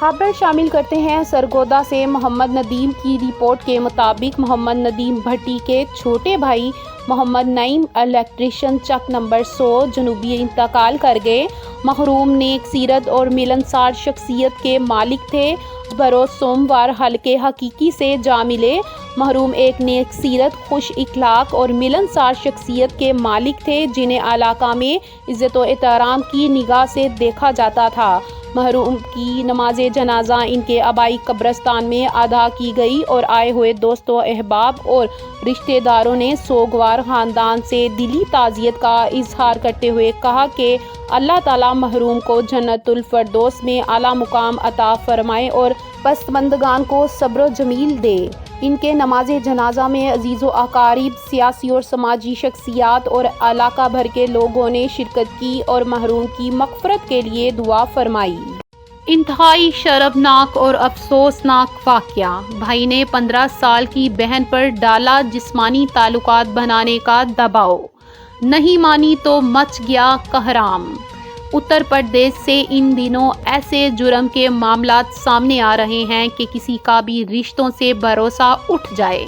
خبر شامل کرتے ہیں سرگودا سے۔ محمد ندیم کی رپورٹ کے مطابق محمد ندیم بھٹی کے چھوٹے بھائی محمد نعیم الیکٹریشین چک نمبر 100 جنوبی انتقال کر گئے۔ محروم نیک سیرت اور ملنسار شخصیت کے مالک تھے۔ بروز سوموار حلقے حقیقی سے جا ملے۔ محروم ایک نیک سیرت، خوش اخلاق اور ملنسار شخصیت کے مالک تھے جنہیں علاقہ میں عزت و احترام کی نگاہ سے دیکھا جاتا تھا۔ محروم کی نماز جنازہ ان کے آبائی قبرستان میں ادا کی گئی اور آئے ہوئے دوستوں، احباب اور رشتہ داروں نے سوگوار خاندان سے دلی تعزیت کا اظہار کرتے ہوئے کہا کہ اللہ تعالیٰ محروم کو جنت الفردوس میں اعلیٰ مقام عطا فرمائے اور پسماندگان کو صبر و جمیل دے۔ ان کے نماز جنازہ میں عزیز و اقارب، سیاسی اور سماجی شخصیات اور علاقہ بھر کے لوگوں نے شرکت کی اور محروم کی مغفرت کے لیے دعا فرمائی۔ انتہائی شرمناک اور افسوسناک واقعہ، بھائی نے 15 سال کی بہن پر ڈالا جسمانی تعلقات بنانے کا دباؤ، نہیں مانی تو مچ گیا کہرام۔ اتر پردیش سے ان دنوں ایسے جرم کے معاملات سامنے آ رہے ہیں کہ کسی کا بھی رشتوں سے بھروسہ اٹھ جائے۔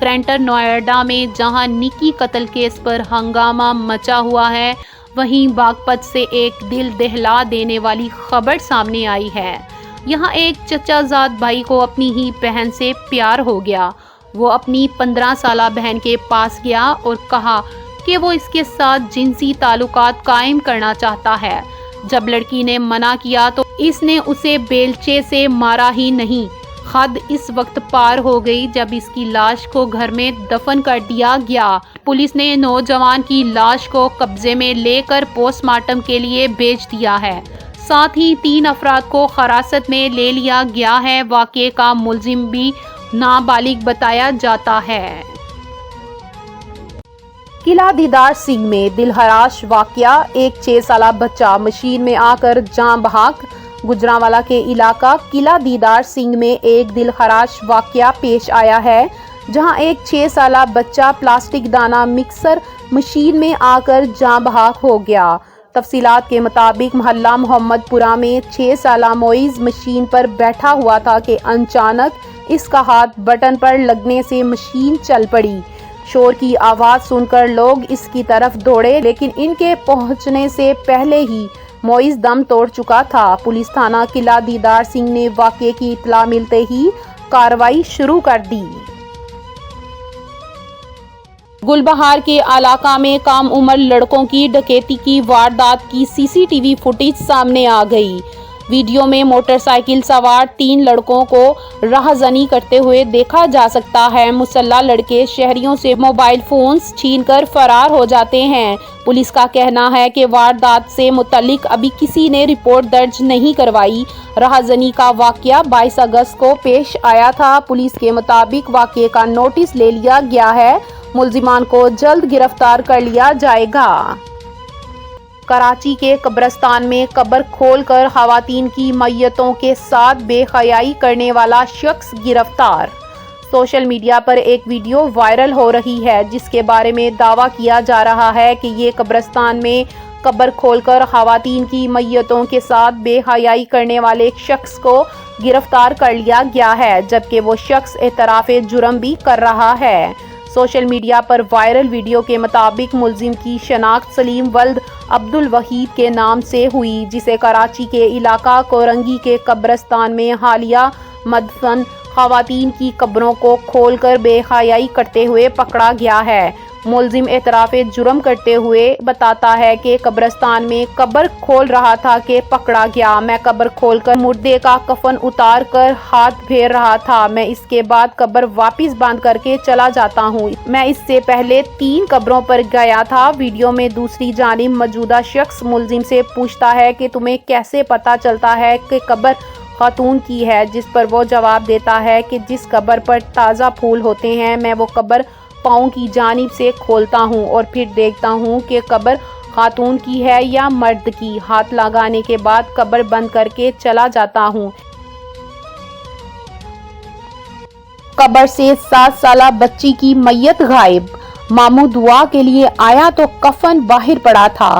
گریٹر نوئیڈا میں جہاں نکی قتل کیس پر ہنگامہ مچا ہوا ہے، وہیں باغپت سے ایک دل دہلا دینے والی خبر سامنے آئی ہے۔ یہاں ایک چچا زاد بھائی کو اپنی ہی بہن سے پیار ہو گیا۔ وہ اپنی 15 سالہ بہن کے پاس گیا اور کہا کہ وہ اس کے ساتھ جنسی تعلقات قائم کرنا چاہتا ہے۔ جب لڑکی نے منع کیا تو اس نے اسے بیلچے سے مارا ہی نہیں، حد اس وقت پار ہو گئی جب اس کی لاش کو گھر میں دفن کر دیا گیا۔ پولیس نے نوجوان کی لاش کو قبضے میں لے کر پوسٹ مارٹم کے لیے بھیج دیا ہے۔ ساتھ ہی 3 افراد کو حراست میں لے لیا گیا ہے۔ واقعے کا ملزم بھی نابالغ بتایا جاتا ہے۔ قلعہ دیدار سنگھ میں دلہراش واقعہ، ایک 6 سالہ بچہ مشین میں آ کر جاں بحق۔ گجرانوالہ کے علاقہ قلعہ دیدار سنگھ میں ایک دلہراش واقعہ پیش آیا ہے، جہاں ایک 6 سالہ بچہ پلاسٹک دانہ مکسر مشین میں آ کر جاں بحق ہو گیا۔ تفصیلات کے مطابق محلہ محمد پورہ میں 6 سالہ معیز مشین پر بیٹھا ہوا تھا کہ اچانک اس کا ہاتھ بٹن پر لگنے سے مشین چل پڑی۔ شور کی آواز سن کر لوگ اس کی طرف دوڑے، لیکن ان کے پہنچنے سے پہلے ہی معیز دم توڑ چکا تھا۔ پولیس تھانہ قلعہ دیدار سنگھ نے واقعے کی اطلاع ملتے ہی کارروائی شروع کر دی۔ گلبہار کے علاقہ میں کم عمر لڑکوں کی ڈکیتی کی واردات کی CCTV فوٹیج سامنے آ گئی۔ ویڈیو میں موٹر سائیکل سوار 3 لڑکوں کو راہزنی کرتے ہوئے دیکھا جا سکتا ہے۔ مسلح لڑکے شہریوں سے موبائل فونز چھین کر فرار ہو جاتے ہیں۔ پولیس کا کہنا ہے کہ واردات سے متعلق ابھی کسی نے رپورٹ درج نہیں کروائی۔ راہزنی کا واقعہ 22 اگست کو پیش آیا تھا۔ پولیس کے مطابق واقعے کا نوٹس لے لیا گیا ہے، ملزمان کو جلد گرفتار کر لیا جائے گا۔ کراچی کے قبرستان میں قبر کھول کر خواتین کی میتوں کے ساتھ بے حیائی کرنے والا شخص گرفتار۔ سوشل میڈیا پر ایک ویڈیو وائرل ہو رہی ہے جس کے بارے میں دعویٰ کیا جا رہا ہے کہ یہ قبرستان میں قبر کھول کر خواتین کی میتوں کے ساتھ بے حیائی کرنے والے ایک شخص کو گرفتار کر لیا گیا ہے، جبکہ وہ شخص اعتراف جرم بھی کر رہا ہے۔ سوشل میڈیا پر وائرل ویڈیو کے مطابق ملزم کی شناخت سلیم ولد عبدالوحید کے نام سے ہوئی، جسے کراچی کے علاقہ کورنگی کے قبرستان میں حالیہ مدفن خواتین کی قبروں کو کھول کر بے حیائی کرتے ہوئے پکڑا گیا ہے۔ ملزم اعتراف جرم کرتے ہوئے بتاتا ہے کہ قبرستان میں قبر کھول رہا تھا کہ پکڑا گیا۔ میں قبر کھول کر مردے کا کفن اتار کر ہاتھ پھیر رہا تھا۔ میں اس کے بعد قبر واپس باندھ کر کے چلا جاتا ہوں۔ میں اس سے پہلے 3 قبروں پر گیا تھا۔ ویڈیو میں دوسری جانب موجودہ شخص ملزم سے پوچھتا ہے کہ تمہیں کیسے پتہ چلتا ہے کہ قبر خاتون کی ہے، جس پر وہ جواب دیتا ہے کہ جس قبر پر تازہ پھول ہوتے ہیں میں وہ قبر پاؤں کی جانب سے کھولتا ہوں اور پھر دیکھتا ہوں کہ قبر خاتون کی ہے یا مرد کی۔ ہاتھ لگانے کے بعد قبر بند کر کے چلا جاتا ہوں۔ قبر سے 7 سالہ بچی کی میت غائب، ماموں دعا کے لیے آیا تو کفن باہر پڑا تھا۔